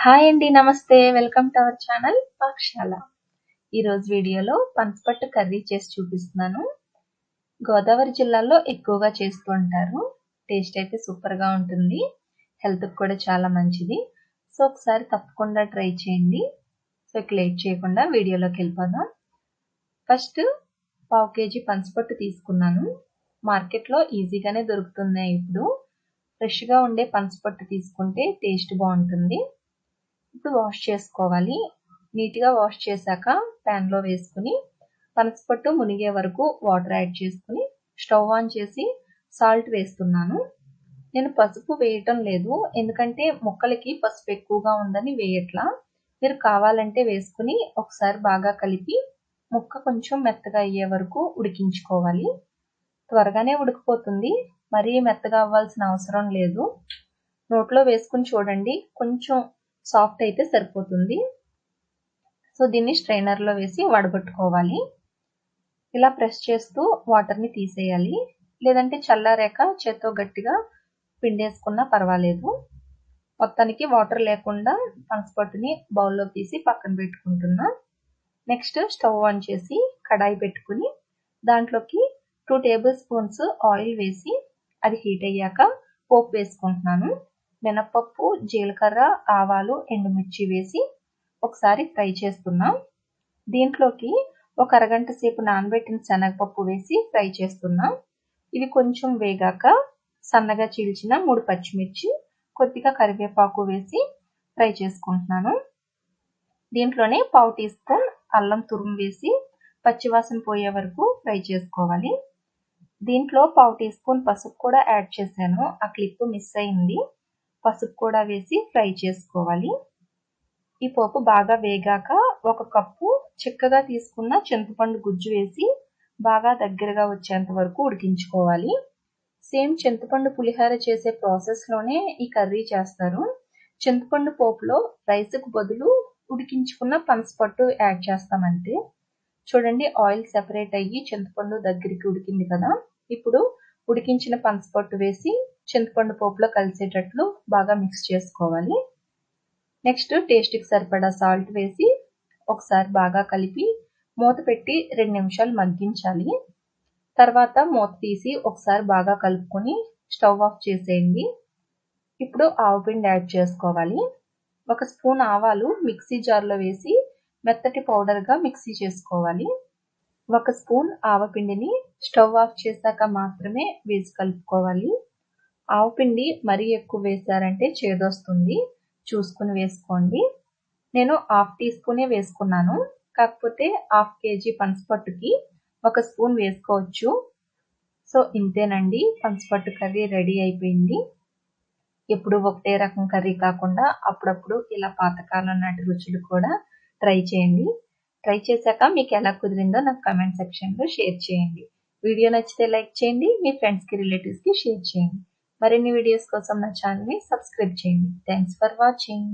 Hi అండి. నమస్తే. Welcome to our channel పాకశాల. ఈరోజు వీడియోలో పనసపట్టు కర్రీ చేసి చూపిస్తున్నాను. గోదావరి జిల్లాలో ఎక్కువగా చేస్తూ ఉంటారు. టేస్ట్ అయితే సూపర్‌గా ఉంటుంది. హెల్త్‌కి కూడా చాలా మంచిది. సో, ఒకసారి తప్పకుండా ట్రై చేయండి. సో, ఇక లేట్ చేయకుండా వీడియోలోకెళ్ళిపోదాం. ఫస్ట్ పావు కేజీ పనసపట్టు తీసుకున్నాను. మార్కెట్‌లో ఈజీగానే దొరుకుతున్నాయి ఇప్పుడు. ఫ్రెష్‌గా ఉండే పనసపట్టు తీసుకుంటే టేస్ట్ బావుంటుంది. ఇప్పుడు వాష్ చేసుకోవాలి. నీట్‌గా వాష్ చేశాక ప్యాన్‌లో వేసుకుని పనసపట్టు మునిగే వరకు వాటర్ యాడ్ చేసుకుని స్టవ్ ఆన్ చేసి సాల్ట్ వేస్తున్నాను. నేను పసుపు వేయటం లేదు. ఎందుకంటే ముక్కలకి పసుపు ఎక్కువగా ఉందని వేయట్లా. మీరు కావాలంటే వేసుకుని ఒకసారి బాగా కలిపి ముక్క కొంచెం మెత్తగా అయ్యే వరకు ఉడికించుకోవాలి. త్వరగానే ఉడికిపోతుంది. మరీ మెత్తగా అవ్వాల్సిన అవసరం లేదు. నోట్లో వేసుకుని చూడండి. కొంచెం సాఫ్ట్ అయితే సరిపోతుంది. సో, దీన్ని స్ట్రైనర్‌లో వేసి వడగొట్టుకోవాలి. ఇలా ప్రెస్ చేస్తూ వాటర్‌ని తీసేయాలి. లేదంటే చల్లారాక చేత్తో గట్టిగా పిండేసుకున్నా పర్వాలేదు. మొత్తానికి వాటర్ లేకుండా పనసపట్టుని బౌల్‌లోకి తీసి పక్కన పెట్టుకుంటున్నా. నెక్స్ట్ స్టవ్ ఆన్ చేసి కడాయి పెట్టుకుని దాంట్లోకి 2 టేబుల్ స్పూన్స్ ఆయిల్ వేసి అది హీట్ అయ్యాక పోపు వేసుకుంటున్నాను. మినపప్పు, జీలకర్ర, ఆవాలు, ఎండుమిర్చి వేసి ఒకసారి ఫ్రై చేస్తున్నా. దీంట్లోకి ఒక అరగంట సేపు నానబెట్టిన శనగపప్పు వేసి ఫ్రై చేస్తున్నా. ఇవి కొంచెం వేగాక సన్నగా చీల్చిన 3 పచ్చిమిర్చి, కొద్దిగా కరివేపాకు వేసి ఫ్రై చేసుకుంటున్నాను. దీంట్లోనే పావు టీ స్పూన్ అల్లం తురుము వేసి పచ్చివాసన పోయే వరకు ఫ్రై చేసుకోవాలి. దీంట్లో పావు టీ స్పూన్ పసుపు కూడా యాడ్ చేశాను. ఆ క్లిప్ మిస్ అయింది. పసుపు కూడా వేసి ఫ్రై చేసుకోవాలి. ఈ పోపు బాగా వేగాక ఒక కప్పు చిక్కగా తీసుకున్న చింతపండు గుజ్జు వేసి బాగా దగ్గరగా వచ్చేంత వరకు ఉడికించుకోవాలి. సేమ్ చింతపండు పులిహోర చేసే ప్రాసెస్లోనే ఈ కర్రీ చేస్తారు. చింతపండు పోపులో రైస్కు బదులు ఉడికించుకున్న పనసపట్టు యాడ్ చేస్తామంతే. చూడండి, ఆయిల్ సెపరేట్ అయ్యి చింతపండు దగ్గరికి ఉడికింది కదా. ఇప్పుడు ఉడికించిన పనసపట్టు వేసి చింతపండు పోపులో కలిసేటట్లు బాగా మిక్స్ చేసుకోవాలి. నెక్స్ట్ టేస్ట్‌కి సరిపడా సాల్ట్ వేసి ఒకసారి బాగా కలిపి మూత పెట్టి 2 నిమిషాలు మగ్గించాలి. తర్వాత మూత తీసి ఒకసారి బాగా కలుపుకొని స్టవ్ ఆఫ్ చేసేయండి. ఇప్పుడు ఆవపిండి యాడ్ చేసుకోవాలి. 1 స్పూన్ ఆవాలు మిక్సీ జార్‌లో వేసి మెత్తటి పౌడర్‌గా మిక్సీ చేసుకోవాలి. 1 స్పూన్ ఆవపిండిని స్టవ్ ఆఫ్ చేశాక మాత్రమే వేసి కలుపుకోవాలి. ఆవపిండి మరీ ఎక్కువ వేశారంటే చేదొస్తుంది. చూసుకుని వేసుకోండి. నేను హాఫ్ టీ స్పూనే వేసుకున్నాను. కాకపోతే హాఫ్ కేజీ పనసపట్టుకి 1 స్పూన్ వేసుకోవచ్చు. సో, ఇంతేనండి. పనసపట్టు కర్రీ రెడీ అయిపోయింది. ఎప్పుడు ఒకటే రకం కర్రీ కాకుండా అప్పుడప్పుడు ఇలా పాతకాలం నాటి రుచులు కూడా ట్రై చేయండి. ట్రై చేశాక మీకు ఎలా కుదిరిందో నాకు కామెంట్ సెక్షన్‌లో షేర్ చేయండి. వీడియో నచ్చితే లైక్ చేయండి. మీ ఫ్రెండ్స్‌కి, రిలేటివ్స్‌కి షేర్ చేయండి. మరిన్ని వీడియోస్ కోసం నా ఛానల్‌ని సబ్స్క్రైబ్ చేయండి. Thanks for watching.